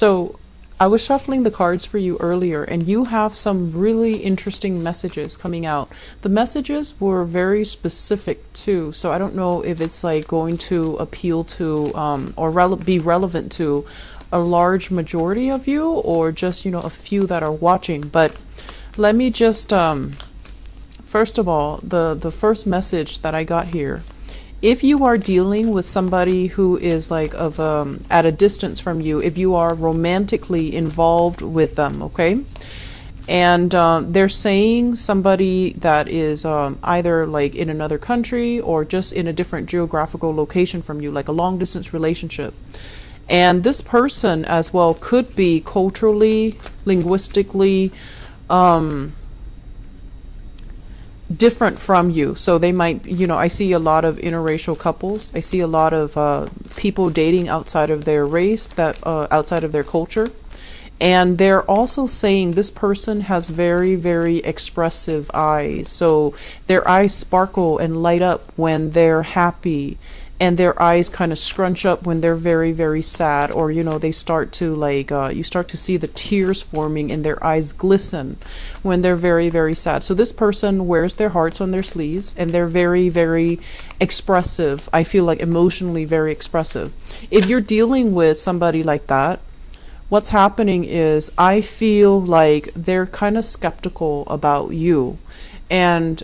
So I was shuffling the cards for you earlier, and you have some really interesting messages coming out. The messages were very specific too, so I don't know if it's like going to appeal to or be relevant to a large majority of you, or just, a few that are watching. But let me just first of all, the first message that I got here: if you are dealing with somebody who is like at a distance from you, if you are romantically involved with them, okay, and they're saying somebody that is either like in another country or just in a different geographical location from you, like a long distance relationship. And this person as well could be culturally, linguistically, different from you. So they might, I see a lot of interracial couples. I see a lot of people dating outside of their race, that outside of their culture. And they're also saying this person has very, very expressive eyes. So their eyes sparkle and light up when they're happy, and their eyes kind of scrunch up when they're very, very sad, or they start to you start to see the tears forming and their eyes glisten when they're very, very sad. So this person wears their hearts on their sleeves, and they're very, very expressive. I feel like emotionally very expressive. If you're dealing with somebody like that, what's happening is I feel like they're kind of skeptical about you, and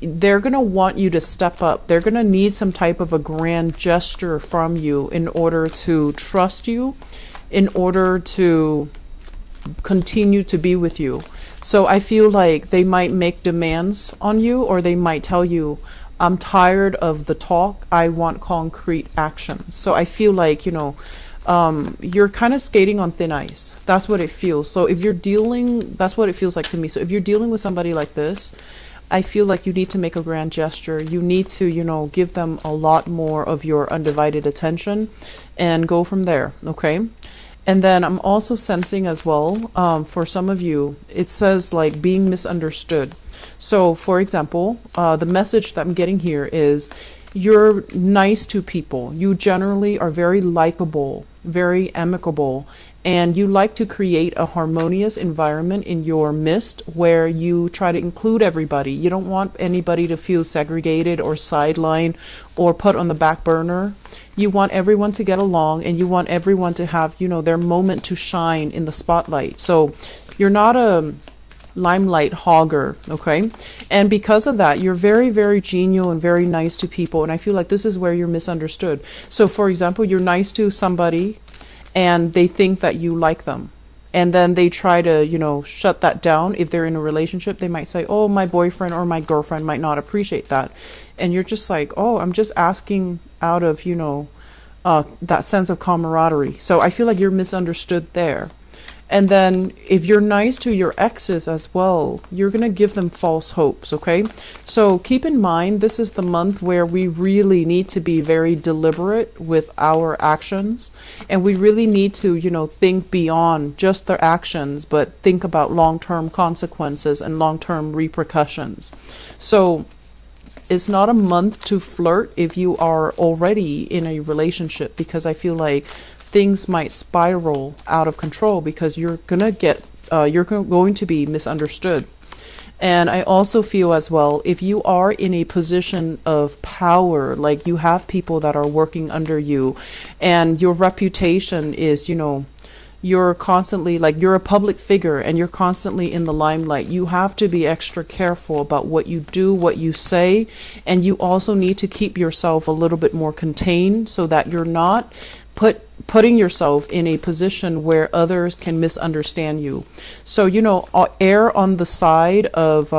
they're going to want you to step up. They're going to need some type of a grand gesture from you in order to trust you, in order to continue to be with you. So I feel like they might make demands on you, or they might tell you, I'm tired of the talk, I want concrete action. So I feel like, you're kind of skating on thin ice. That's what it feels. So if you're that's what it feels like to me. So if you're dealing with somebody like this, I feel like you need to make a grand gesture. You need to, give them a lot more of your undivided attention and go from there, okay? And then I'm also sensing as well, for some of you, it says like being misunderstood. So for example, the message that I'm getting here is you're nice to people. You generally are very likable, very amicable, and you like to create a harmonious environment in your midst where you try to include everybody. You don't want anybody to feel segregated or sidelined or put on the back burner. You want everyone to get along, and you want everyone to have, their moment to shine in the spotlight. So you're not a limelight hogger, okay? And because of that, you're very, very genial and very nice to people. And I feel like this is where you're misunderstood. So for example, you're nice to somebody and they think that you like them. And then they try to, shut that down. If they're in a relationship, they might say, oh, my boyfriend or my girlfriend might not appreciate that. And you're just like, oh, I'm just asking out of, that sense of camaraderie. So I feel like you're misunderstood there. And then if you're nice to your exes as well, you're going to give them false hopes, okay? So keep in mind, this is the month where we really need to be very deliberate with our actions. And we really need to, think beyond just their actions, but think about long-term consequences and long-term repercussions. So it's not a month to flirt if you are already in a relationship, because I feel like things might spiral out of control because you're going to be misunderstood. And I also feel as well, if you are in a position of power, like you have people that are working under you and your reputation is, you're constantly you're a public figure and you're constantly in the limelight, you have to be extra careful about what you do, what you say. And you also need to keep yourself a little bit more contained so that you're not putting yourself in a position where others can misunderstand you. So, err on the side of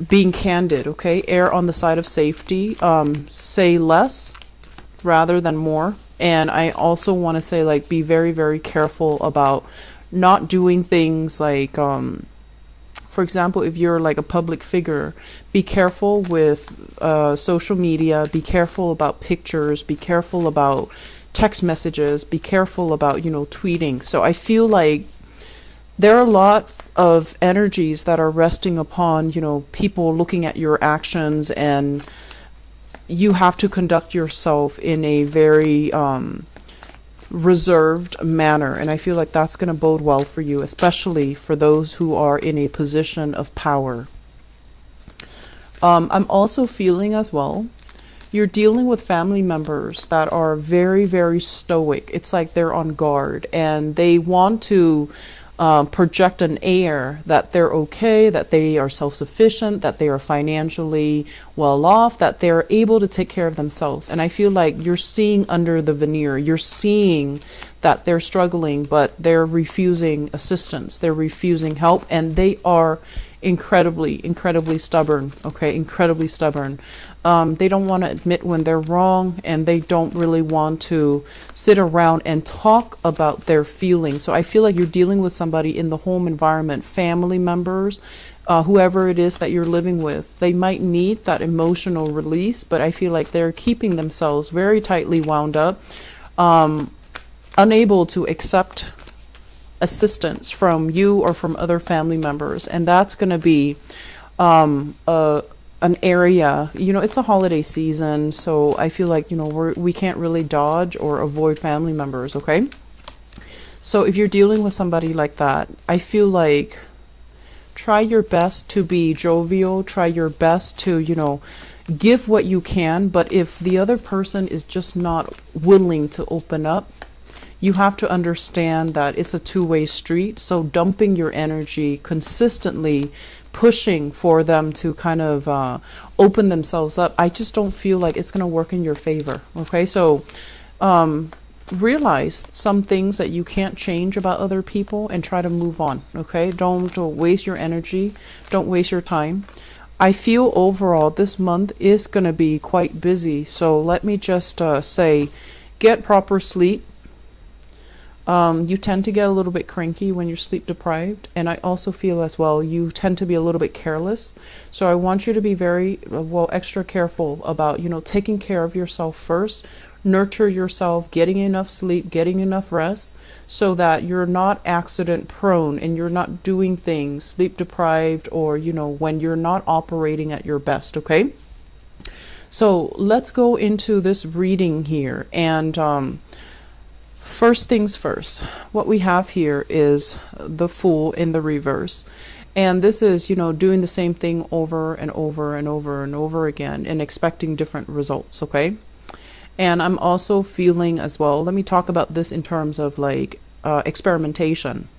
being candid, okay? Err on the side of safety. Say less rather than more. And I also want to say, be very, very careful about not doing things for example, if you're a public figure, be careful with social media, be careful about pictures, be careful about text messages, be careful about, tweeting. So I feel like there are a lot of energies that are resting upon, people looking at your actions, and you have to conduct yourself in a very reserved manner. And I feel like that's going to bode well for you, especially for those who are in a position of power. I'm also feeling as well, you're dealing with family members that are very, very stoic. It's like they're on guard and they want to project an air that they're okay, that they are self-sufficient, that they are financially well off, that they're able to take care of themselves. And I feel like you're seeing under the veneer, you're seeing that they're struggling, but they're refusing assistance, they're refusing help, and they are incredibly stubborn. Okay, incredibly stubborn. They don't want to admit when they're wrong, and they don't really want to sit around and talk about their feelings. So I feel like you're dealing with somebody in the home environment, family members, whoever it is that you're living with. They might need that emotional release, but I feel like they're keeping themselves very tightly wound up, unable to accept assistance from you or from other family members. And that's going to be an area, it's a holiday season, so I feel like, we can't really dodge or avoid family members, okay? So if you're dealing with somebody like that, I feel like try your best to be jovial, try your best to, give what you can, but if the other person is just not willing to open up, you have to understand that it's a two-way street. So dumping your energy consistently, pushing for them to kind of open themselves up, I just don't feel like it's going to work in your favor. Okay, so realize some things that you can't change about other people and try to move on. Okay, don't waste your energy, don't waste your time. I feel overall this month is going to be quite busy, so let me just say, get proper sleep. You tend to get a little bit cranky when you're sleep deprived, and I also feel as well you tend to be a little bit careless. So I want you to be very extra careful about taking care of yourself first, nurture yourself, getting enough sleep, getting enough rest, so that you're not accident prone and you're not doing things sleep deprived or when you're not operating at your best. Okay, so let's go into this reading here. And first things first, what we have here is the Fool in the reverse. And this is, doing the same thing over and over and over and over again and expecting different results, okay? And I'm also feeling as well, let me talk about this in terms of like experimentation.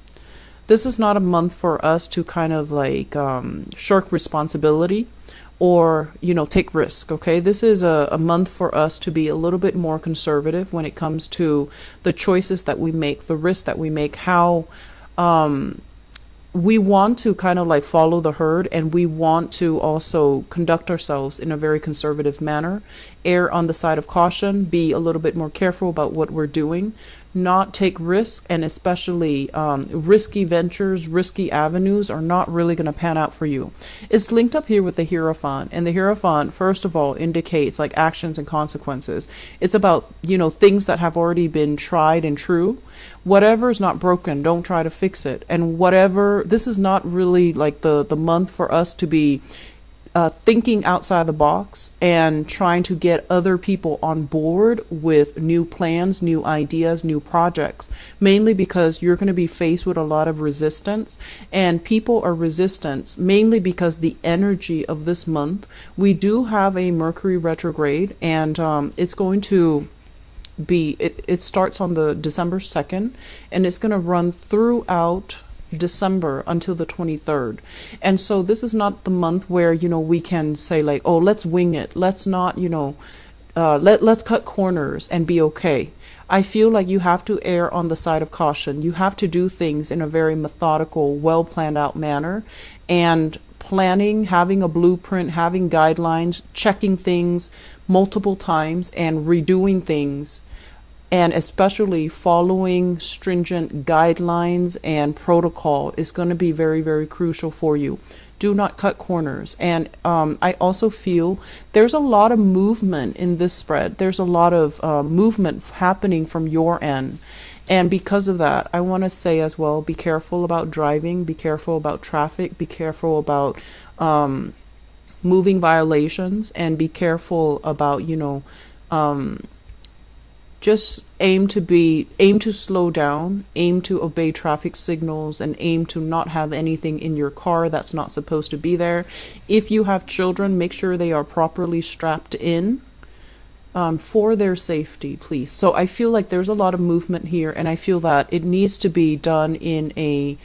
This is not a month for us to kind of like shirk responsibility or take risk. Okay, this is a month for us to be a little bit more conservative when it comes to the choices that we make, the risks that we make, how we want to kind of like follow the herd, and we want to also conduct ourselves in a very conservative manner, err on the side of caution, be a little bit more careful about what we're doing, not take risks, and especially risky ventures, risky avenues are not really going to pan out for you. It's linked up here with the Hierophant, and the Hierophant first of all indicates like actions and consequences. It's about things that have already been tried and true. Whatever is not broken, don't try to fix it. And whatever, this is not really like the month for us to be thinking outside the box and trying to get other people on board with new plans, new ideas, new projects, mainly because you're going to be faced with a lot of resistance, and people are resistant mainly because the energy of this month, we do have a Mercury retrograde, and it's going to be, it starts on the December 2nd, and it's going to run throughout December until the 23rd. And so this is not the month where we can say like, oh, let's wing it, let's not let's cut corners and be okay. I feel like you have to err on the side of caution. You have to do things in a very methodical, well planned out manner, and planning, having a blueprint, having guidelines, checking things multiple times and redoing things, and especially following stringent guidelines and protocol is going to be very, very crucial for you. Do not cut corners. And I also feel there's a lot of movement in this spread. There's a lot of movement happening from your end. And because of that, I want to say as well, be careful about driving, be careful about traffic, be careful about moving violations, and be careful about, just aim to slow down, aim to obey traffic signals, and aim to not have anything in your car that's not supposed to be there. If you have children, make sure they are properly strapped in, for their safety, please. So I feel like there's a lot of movement here, and I feel that it needs to be done in a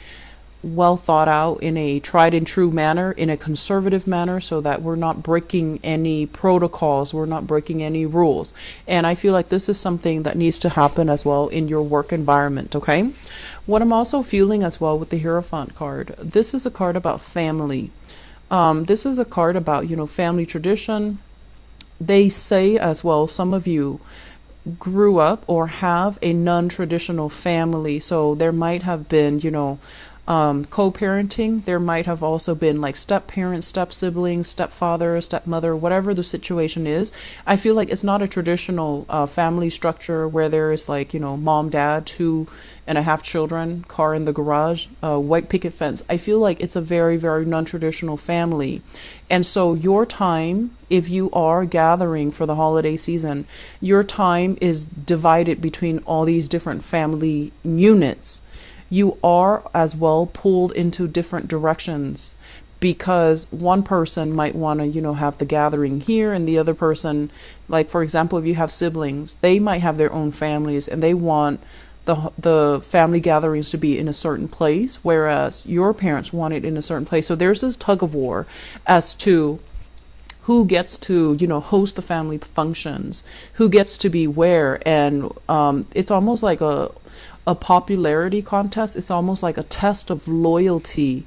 well thought out, in a tried and true manner, in a conservative manner, so that we're not breaking any protocols, we're not breaking any rules. And I feel like this is something that needs to happen as well in your work environment, okay? What I'm also feeling as well with the Hierophant card, this is a card about family. This is a card about, family tradition. They say as well, some of you grew up or have a non-traditional family, so there might have been, co-parenting. There might have also been like step parents, step siblings, stepfather, stepmother, whatever the situation is. I feel like it's not a traditional family structure where there is like, mom, dad, 2.5 children, car in the garage, white picket fence. I feel like it's a very, very non-traditional family. And so your time, if you are gathering for the holiday season, your time is divided between all these different family units. You are as well pulled into different directions, because one person might want to, have the gathering here, and the other person, like for example, if you have siblings, they might have their own families and they want the family gatherings to be in a certain place, whereas your parents want it in a certain place. So there's this tug of war as to who gets to, host the family functions, who gets to be where, and it's almost like a popularity contest. It's almost like a test of loyalty.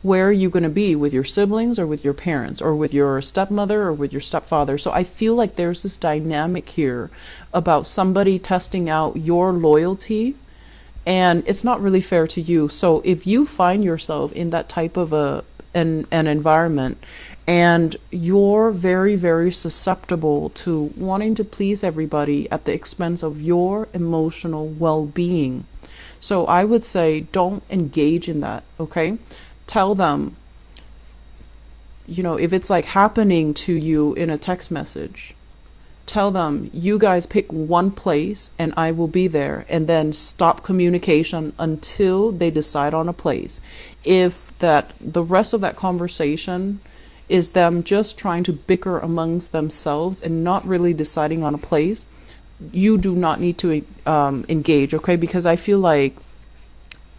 Where are you going to be, with your siblings or with your parents or with your stepmother or with your stepfather? So I feel like there's this dynamic here about somebody testing out your loyalty, and it's not really fair to you. So if you find yourself in that type of an environment, and you're very, very susceptible to wanting to please everybody at the expense of your emotional well-being. So I would say don't engage in that, okay? Tell them, if it's like happening to you in a text message, tell them, you guys pick one place and I will be there, and then stop communication until they decide on a place. If the rest of that conversation is them just trying to bicker amongst themselves and not really deciding on a place, you do not need to engage, okay? Because I feel like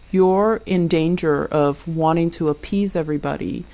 you're in danger of wanting to appease everybody,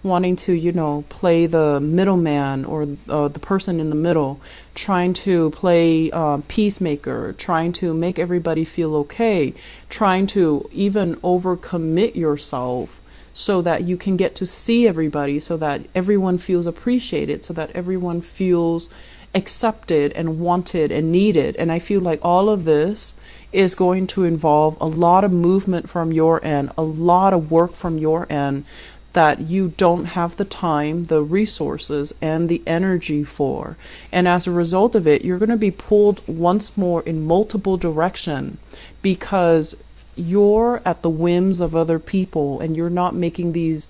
wanting to, play the middleman or the person in the middle, trying to play peacemaker, trying to make everybody feel okay, trying to even overcommit yourself so that you can get to see everybody, so that everyone feels appreciated, so that everyone feels accepted and wanted and needed. And I feel like all of this is going to involve a lot of movement from your end, a lot of work from your end that you don't have the time, the resources, and the energy for. And as a result of it, you're going to be pulled once more in multiple directions, because you're at the whims of other people and you're not making these,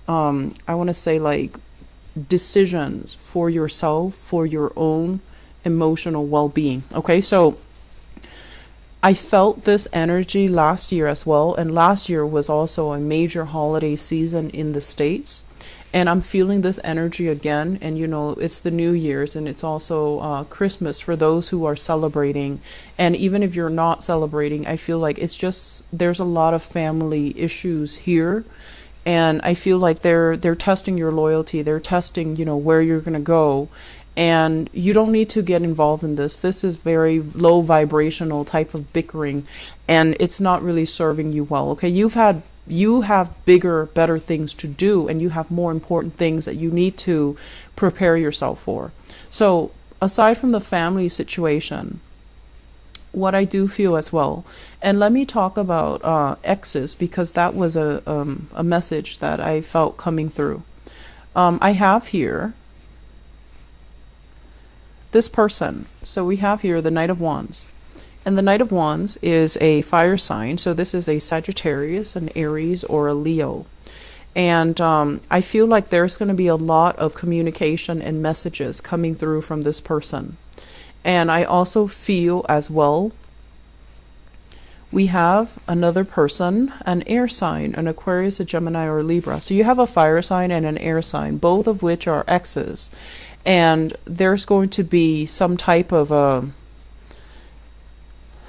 I want to say, like, decisions for yourself, for your own emotional well-being. Okay, so I felt this energy last year as well, and last year was also a major holiday season in the States, and I'm feeling this energy again. And it's the New Year's, and it's also Christmas for those who are celebrating. And even if you're not celebrating, I feel like it's just, there's a lot of family issues here. And I feel like they're testing your loyalty. They're testing, where you're going to go. And you don't need to get involved in this. This is very low vibrational type of bickering, and it's not really serving you well. Okay, you have bigger, better things to do, and you have more important things that you need to prepare yourself for. So aside from the family situation, what I do feel as well, and let me talk about exes, because that was a message that I felt coming through. I have here this person. So we have here the Knight of Wands. And the Knight of Wands is a fire sign. So this is a Sagittarius, an Aries, or a Leo. And I feel like there's going to be a lot of communication and messages coming through from this person. And I also feel as well, we have another person, an air sign, an Aquarius, a Gemini, or a Libra. So you have a fire sign and an air sign, both of which are X's. And there's going to be some type of a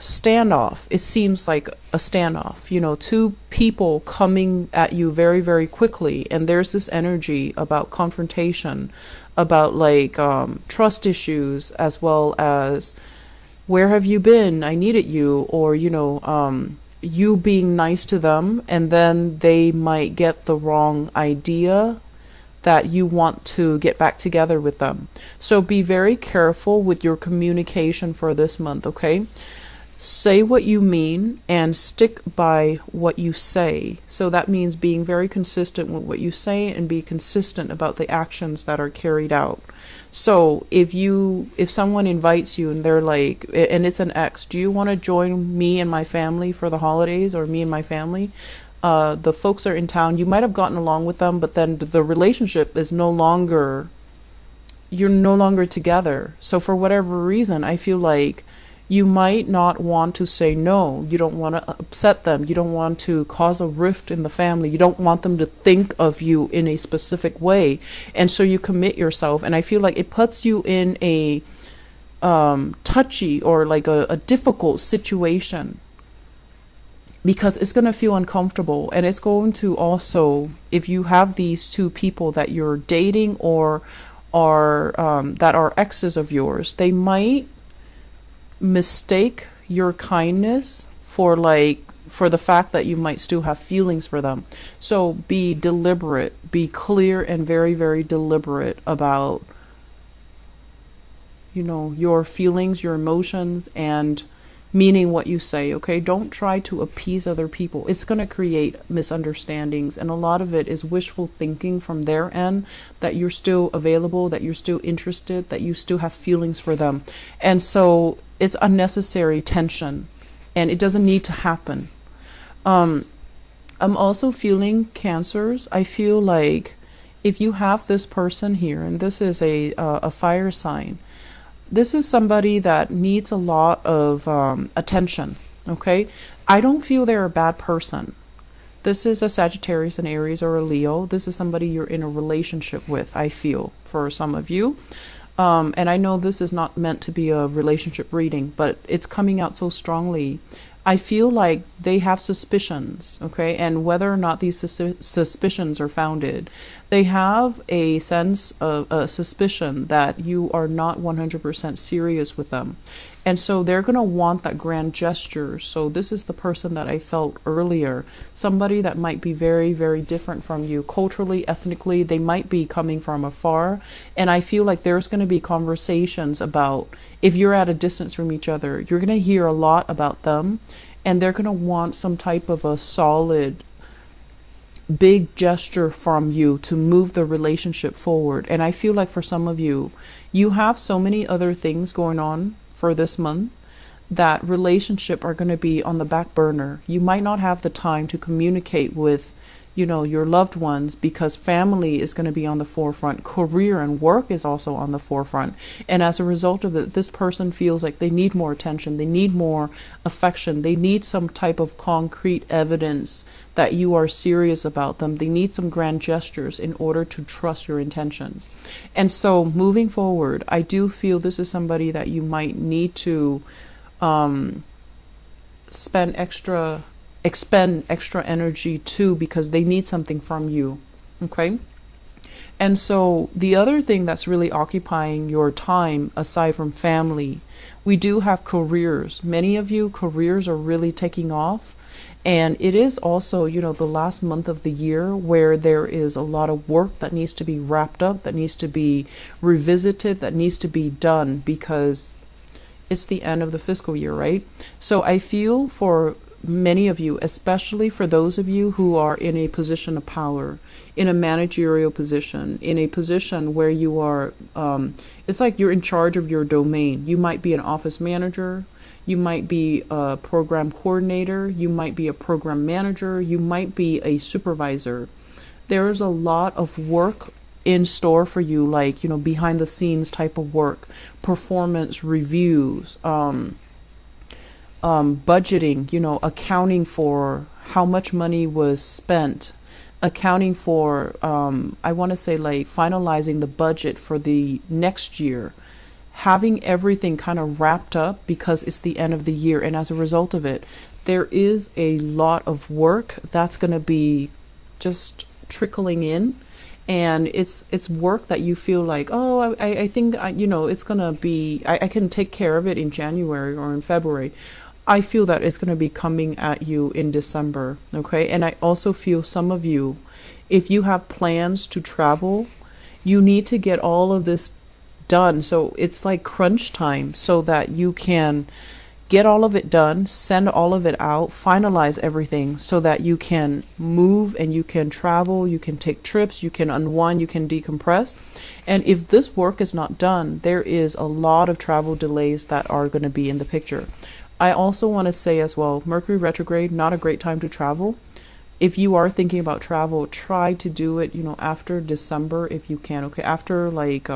standoff. It seems like a standoff, you know, two people coming at you very, very quickly. And there's this energy about confrontation, about like trust issues, as well as where have you been? I needed you. Or, you know, you being nice to them, and then they might get the wrong idea that you want to get back together with them. So be very careful with your communication for this month, okay? Say what you mean and stick by what you say. So that means being very consistent with what you say and be consistent about the actions that are carried out. So if someone invites you and they're like, and it's an ex, do you want to join me and my family for the holidays, or me and my family? The folks are in town. You might have gotten along with them, but then the relationship is you're no longer together. So for whatever reason, I feel like you might not want to say no. You don't want to upset them. You don't want to cause a rift in the family. You don't want them to think of you in a specific way. And so you commit yourself. And I feel like it puts you in a touchy or like a difficult situation, because it's going to feel uncomfortable. And it's going to also, if you have these two people that you're dating or are that are exes of yours, they might mistake your kindness for the fact that you might still have feelings for them. So be deliberate, be clear and very, very deliberate about, you know, your feelings, your emotions, and meaning what you say, okay? Don't try to appease other people. It's going to create misunderstandings, and a lot of it is wishful thinking from their end, that you're still available, that you're still interested, that you still have feelings for them. And so it's unnecessary tension, and it doesn't need to happen. I'm also feeling Cancers. I feel like if you have this person here, and this is a fire sign, this is somebody that needs a lot of attention, okay? I don't feel they're a bad person. This is a Sagittarius, an Aries, or a Leo. This is somebody you're in a relationship with, I feel, for some of you. And I know this is not meant to be a relationship reading, but it's coming out so strongly. I feel like they have suspicions, okay? And whether or not these suspicions are founded, they have a sense of a suspicion that you are not 100% serious with them. And so they're going to want that grand gesture. So this is the person that I felt earlier, somebody that might be very, very different from you culturally, ethnically. They might be coming from afar. And I feel like there's going to be conversations about, if you're at a distance from each other, you're going to hear a lot about them. And they're going to want some type of a solid, big gesture from you to move the relationship forward. And I feel like for some of you, you have so many other things going on for this month that relationship are going to be on the back burner. You might not have the time to communicate with, you know, your loved ones, because family is going to be on the forefront. Career and work is also on the forefront. And as a result of it, this person feels like they need more attention. They need more affection. They need some type of concrete evidence that you are serious about them. They need some grand gestures in order to trust your intentions. And so moving forward, I do feel this is somebody that you might need to expend extra energy to, because they need something from you, okay? And so the other thing that's really occupying your time, aside from family, we do have careers. Many of you, careers are really taking off. And it is also, you know, the last month of the year where there is a lot of work that needs to be wrapped up, that needs to be revisited, that needs to be done, because it's the end of the fiscal year, right? So I feel for many of you, especially for those of you who are in a position of power, in a managerial position, in a position where you are, it's like you're in charge of your domain. You might be an office manager, you might be a program coordinator, you might be a program manager, you might be a supervisor. There's a lot of work in store for you, like, behind the scenes type of work, performance reviews, budgeting, accounting for how much money was spent, accounting for, I want to say, like, finalizing the budget for the next year, having everything kind of wrapped up because it's the end of the year. And as a result of it, there is a lot of work that's going to be just trickling in. And it's work that you feel like, oh, I think, it's going to be, I can take care of it in January or in February. I feel that it's going to be coming at you in December, okay? And I also feel some of you, if you have plans to travel, you need to get all of this done. So it's like crunch time so that you can get all of it done, send all of it out, finalize everything so that you can move and you can travel, you can take trips, you can unwind, you can decompress. And if this work is not done, there is a lot of travel delays that are going to be in the picture. I also want to say as well, Mercury retrograde, not a great time to travel. If you are thinking about travel, try to do it, after December if you can. Okay, after like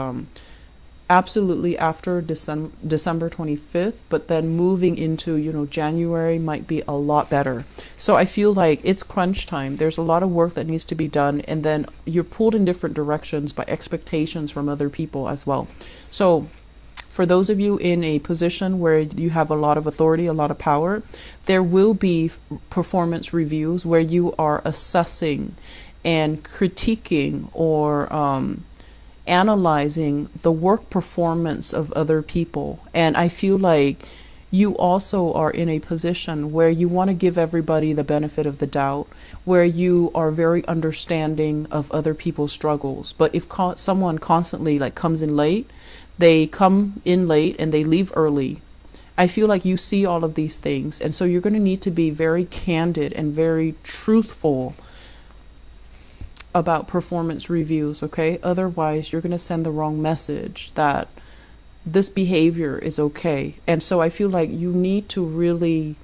absolutely after December 25th, but then moving into, January might be a lot better. So I feel like it's crunch time. There's a lot of work that needs to be done, and then you're pulled in different directions by expectations from other people as well. So for those of you in a position where you have a lot of authority, a lot of power, there will be performance reviews where you are assessing and critiquing or analyzing the work performance of other people. And I feel like you also are in a position where you want to give everybody the benefit of the doubt, where you are very understanding of other people's struggles. But if someone constantly like comes in late, they come in late and they leave early, I feel like you see all of these things. And so you're going to need to be very candid and very truthful about performance reviews, okay? Otherwise, you're going to send the wrong message that this behavior is okay. And so I feel like you need to really,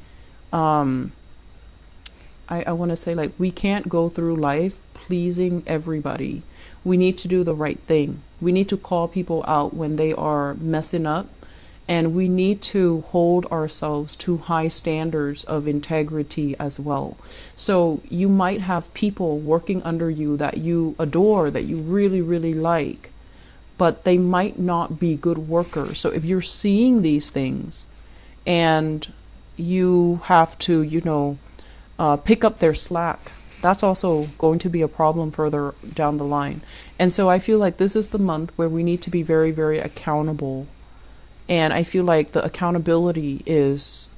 I want to say, like, we can't go through life pleasing everybody. We need to do the right thing. We need to call people out when they are messing up. And we need to hold ourselves to high standards of integrity as well. So you might have people working under you that you adore, that you really, really like, but they might not be good workers. So if you're seeing these things and you have to, pick up their slack, that's also going to be a problem further down the line. And so I feel like this is the month where we need to be very, very accountable. And I feel like the accountability is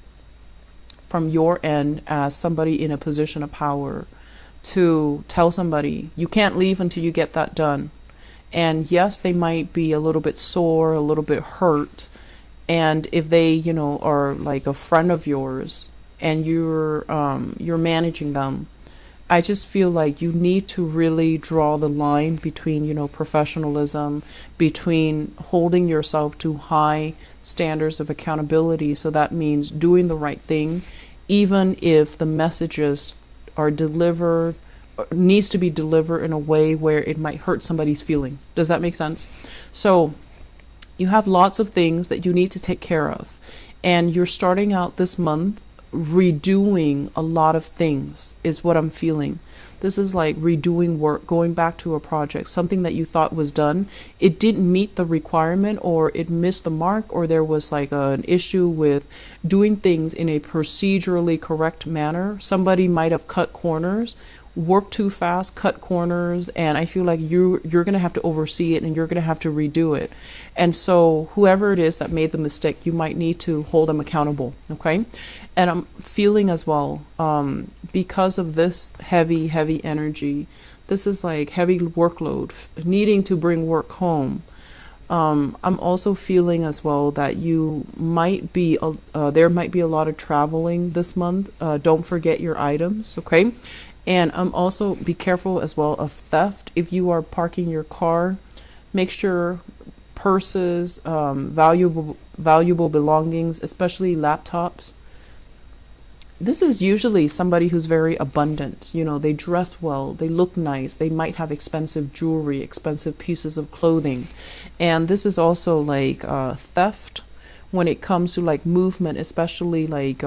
from your end as somebody in a position of power to tell somebody, you can't leave until you get that done. And yes, they might be a little bit sore, a little bit hurt. And if they, are like a friend of yours and you're managing them, I just feel like you need to really draw the line between, professionalism, between holding yourself to high standards of accountability. So that means doing the right thing, even if the messages are delivered, needs to be delivered in a way where it might hurt somebody's feelings. Does that make sense? So you have lots of things that you need to take care of. And you're starting out this month redoing a lot of things is what I'm feeling. This is like redoing work, going back to a project, something that you thought was done. It didn't meet the requirement, or it missed the mark, or there was like an issue with doing things in a procedurally correct manner. Somebody might have cut corners, worked too fast, cut corners, and I feel like you're going to have to oversee it and you're going to have to redo it. And so whoever it is that made the mistake, you might need to hold them accountable, okay? And I'm feeling as well, because of this heavy energy, this is like heavy workload, needing to bring work home. I'm also feeling as well that you might be, there might be a lot of traveling this month. Don't forget your items, okay? And also be careful as well of theft. If you are parking your car, make sure purses, valuable belongings, especially laptops, This is usually somebody who's very abundant. You know, they dress well, they look nice, they might have expensive jewelry, expensive pieces of clothing. And this is also like theft when it comes to like movement, especially like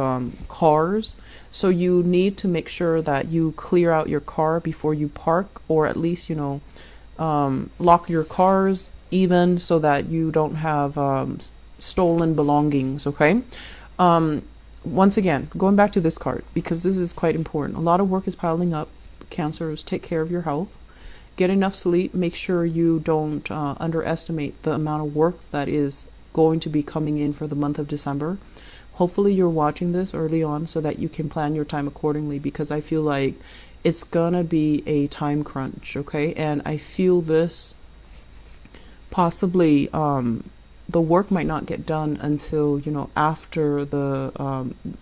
cars. So you need to make sure that you clear out your car before you park, or at least, lock your cars even so that you don't have stolen belongings, okay? Um, Once again, going back to this card, because this is quite important. A lot of work is piling up. Cancers, take care of your health. Get enough sleep. Make sure you don't underestimate the amount of work that is going to be coming in for the month of December. Hopefully you're watching this early on so that you can plan your time accordingly, because I feel like it's gonna be a time crunch, okay? And I feel this possibly the work might not get done until, after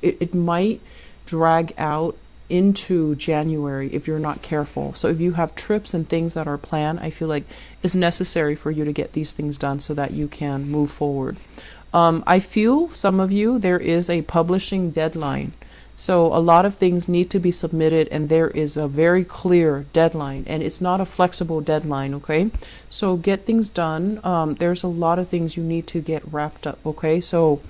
it might drag out into January if you're not careful. So if you have trips and things that are planned, I feel like it's necessary for you to get these things done so that you can move forward. I feel some of you, there is a publishing deadline. So a lot of things need to be submitted, and there is a very clear deadline, and it's not a flexible deadline, okay? So get things done. There's a lot of things you need to get wrapped up, okay? So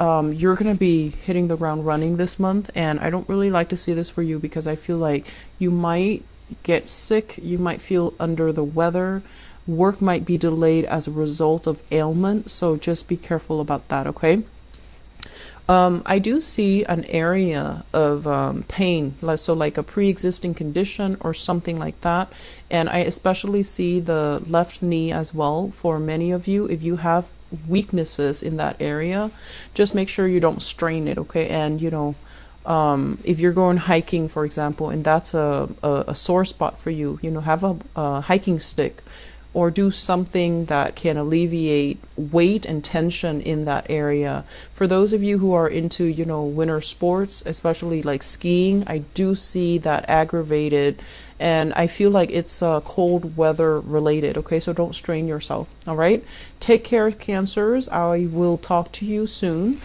you're going to be hitting the ground running this month, and I don't really like to see this for you because I feel like you might get sick, you might feel under the weather, work might be delayed as a result of ailment, so just be careful about that, okay? I do see an area of pain, so like a pre-existing condition or something like that. And I especially see the left knee as well for many of you. If you have weaknesses in that area, just make sure you don't strain it, okay? And, if you're going hiking, for example, and that's a sore spot for you, have a hiking stick, or do something that can alleviate weight and tension in that area. For those of you who are into, winter sports, especially like skiing, I do see that aggravated, and I feel like it's cold weather related, okay? So don't strain yourself, all right? Take care, Cancers. I will talk to you soon.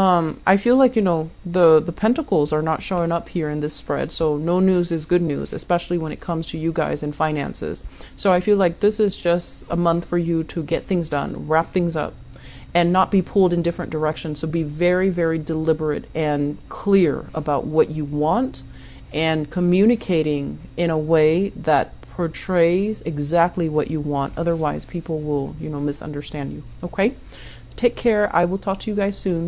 I feel like, the pentacles are not showing up here in this spread. So no news is good news, especially when it comes to you guys and finances. So I feel like this is just a month for you to get things done, wrap things up, and not be pulled in different directions. So be very, very deliberate and clear about what you want, and communicating in a way that portrays exactly what you want. Otherwise, people will, misunderstand you. Okay? Take care. I will talk to you guys soon.